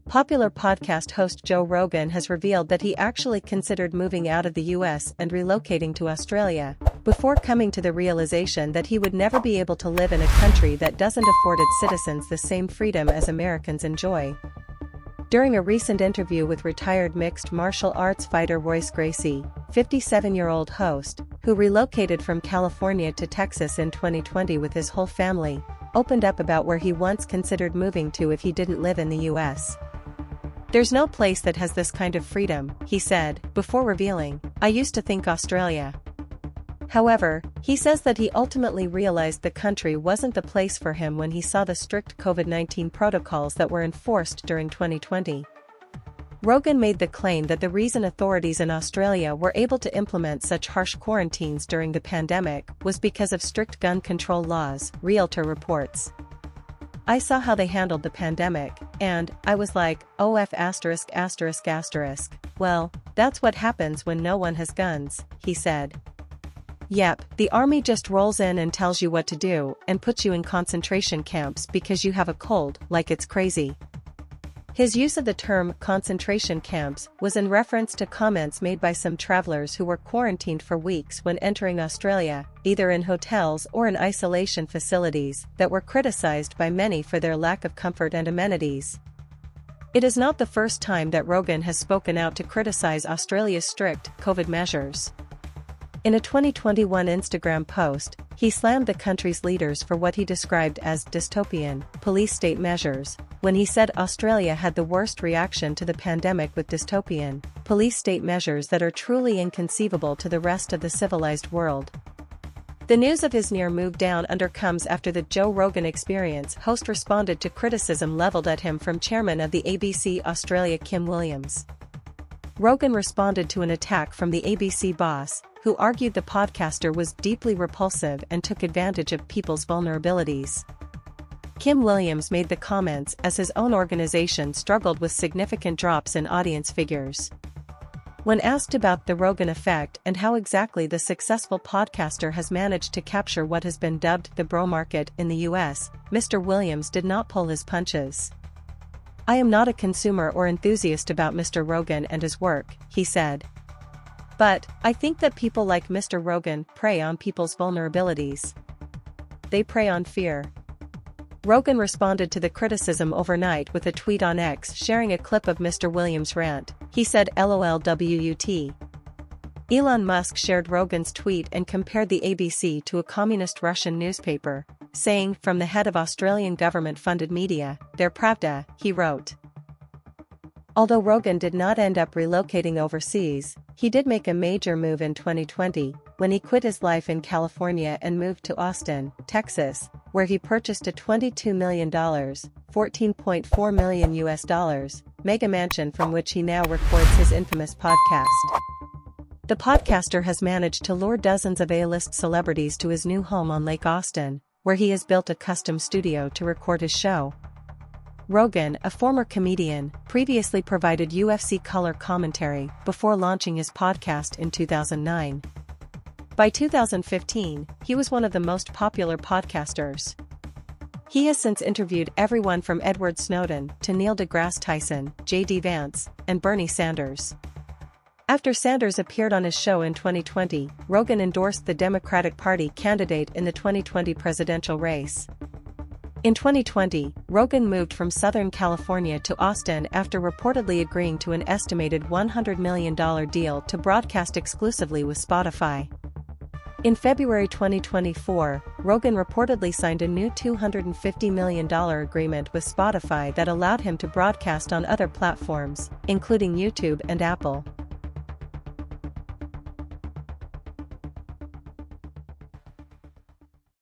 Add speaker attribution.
Speaker 1: Popular podcast host Joe Rogan has revealed that he actually considered moving out of the US and relocating to Australia, before coming to the realization that he would never be able to live in a country that doesn't afford its citizens the same freedom as Americans enjoy. During a recent interview with retired mixed martial arts fighter Royce Gracie, 57-year-old host, who relocated from California to Texas in 2020 with his whole family, opened up about where he once considered moving to if he didn't live in the US. "There's no place that has this kind of freedom," he said, before revealing, "I used to think Australia." However, he says that he ultimately realized the country wasn't the place for him when he saw the strict COVID-19 protocols that were enforced during 2020. Rogan made the claim that the reason authorities in Australia were able to implement such harsh quarantines during the pandemic was because of strict gun control laws, Realtor reports. "I saw how they handled the pandemic, and I was like, oh f***. Well, that's what happens when no one has guns," he said. "Yep, the army just rolls in and tells you what to do and puts you in concentration camps because you have a cold, like it's crazy." His use of the term concentration camps was in reference to comments made by some travelers who were quarantined for weeks when entering Australia, either in hotels or in isolation facilities, that were criticized by many for their lack of comfort and amenities. It is not the first time that Rogan has spoken out to criticize Australia's strict COVID measures. In a 2021 Instagram post, he slammed the country's leaders for what he described as dystopian police state measures, when he said Australia had the worst reaction to the pandemic with dystopian police state measures that are truly inconceivable to the rest of the civilized world. The news of his near move down under comes after the Joe Rogan Experience host responded to criticism leveled at him from chairman of the ABC Australia Kim Williams. Rogan responded to an attack from the ABC boss, who argued the podcaster was deeply repulsive and took advantage of people's vulnerabilities. Kim Williams made the comments as his own organization struggled with significant drops in audience figures. When asked about the Rogan effect and how exactly the successful podcaster has managed to capture what has been dubbed the bro market in the US, Mr. Williams did not pull his punches. "I am not a consumer or enthusiast about Mr. Rogan and his work," he said. "But I think that people like Mr. Rogan prey on people's vulnerabilities. They prey on fear." Rogan responded to the criticism overnight with a tweet on X sharing a clip of Mr. Williams' rant. He said LOLWUT. Elon Musk shared Rogan's tweet and compared the ABC to a communist Russian newspaper, saying, "From the head of Australian government-funded media, their Pravda," he wrote. Although Rogan did not end up relocating overseas, he did make a major move in 2020, when he quit his life in California and moved to Austin, Texas, where he purchased a $22 million, $14.4 million mega mansion from which he now records his infamous podcast. The podcaster has managed to lure dozens of A-list celebrities to his new home on Lake Austin, where he has built a custom studio to record his show. Rogan, a former comedian, previously provided UFC color commentary before launching his podcast in 2009. By 2015, he was one of the most popular podcasters. He has since interviewed everyone from Edward Snowden to Neil deGrasse Tyson, J.D. Vance, and Bernie Sanders. After Sanders appeared on his show in 2020, Rogan endorsed the Democratic Party candidate in the 2020 presidential race. In 2020, Rogan moved from Southern California to Austin after reportedly agreeing to an estimated $100 million deal to broadcast exclusively with Spotify. In February 2024, Rogan reportedly signed a new $250 million agreement with Spotify that allowed him to broadcast on other platforms, including YouTube and Apple.